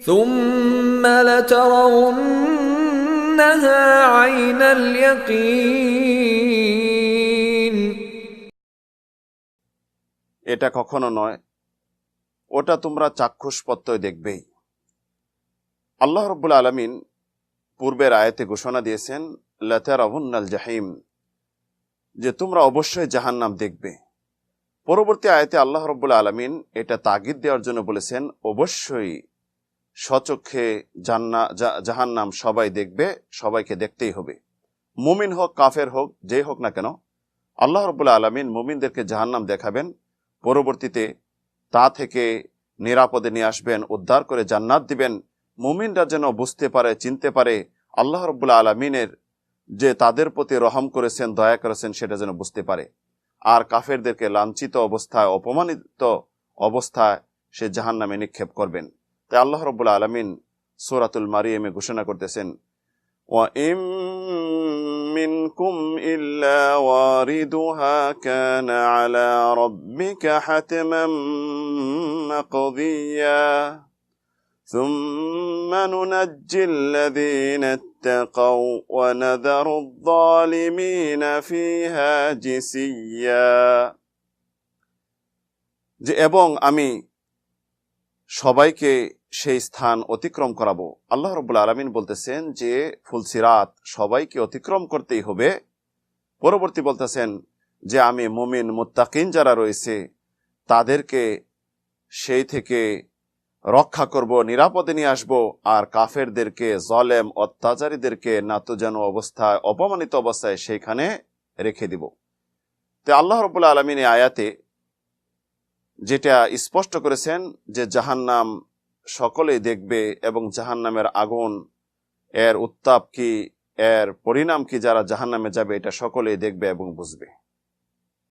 ثم لترونها عين اليقين এটা কখনো নয়, ওটা তোমরা চাক্ষুষ পত্তয় দেখবেই। আল্লাহ রাব্বুল আলামিন পূর্বের আয়াতে ঘোষণা দিয়েছেন লাতারাউন্নাল জাহিম, যে তোমরা অবশ্যই জাহান্নাম দেখবে। পরবর্তী আয়াতে আল্লাহ রাব্বুল আলামিন এটা তাগিদ দেওয়ার জন্য বলেছেন অবশ্যই স্বচক্ষে জাহান্নাম সবাই দেখবে, সবাইকে দেখতেই হবে, মুমিন হোক কাফের হোক যেই হোক না কেন। আল্লাহ রাব্বুল আলামিন মুমিনদেরকে জাহান্নাম দেখাবেন, পরবর্তীতে তা থেকে নিরাপদে নিয়ে আসবেন, উদ্ধার করে জান্নাত দিবেন। মুমিনরা যেন বুঝতে পারে, চিনতে পারে আল্লাহ রাব্বুল আলামিনের যে তাদের প্রতি রহম করেছেন, দয়া করেছেন, সেটা যেন বুঝতে পারে। আর কাফেরদেরকে লাঞ্ছিত অবস্থায়, অপমানিত অবস্থায় সে জাহান্নামে নিক্ষেপ করবেন। তাই আল্লাহ রাব্বুল আলামিন সূরাতুল মারিয়ামে ঘোষণা করতেছেন ওয়া ইম মিনকুম ইল্লা ওয়ারিদুহা কানা আলা রাব্বিকা হাতমান মাকদিয়া সুম্মা নুনাজ্জিল লাযীনা ইত্তাকাউ ওয়া নাযারুয যালিমিনা ফিহা জিসিয়া, যে এবং আমি সবাইকে সেই স্থান অতিক্রম করাবো। আল্লাহ রাব্বুল আলামিন বলতেছেন যে ফুলসিরাত সবাইকে অতিক্রম করতেই হবে। পরবর্তী বলতেছেন যে আমি মুমিন মুত্তাকিন যারা রয়েছে তাদেরকে সেই থেকে রক্ষা করব, নিরাপদে নিয়ে আসবো, আর কাফেরদেরকে, জালেম অত্যাচারীদেরকে নাতুজানু অবস্থায়, অপমানিত অবস্থায় সেইখানে রেখে দিব। তো আল্লাহ রাব্বুল আলামিন এই আয়াতে যেটা স্পষ্ট করেছেন যে জাহান্নাম সকলেই দেখবে এবং জাহান্নামের আগুন, এর উত্তাপ কি, এর পরিণাম কি, যারা জাহান্নামে যাবে এটা সকলেই দেখবে এবং বুঝবে।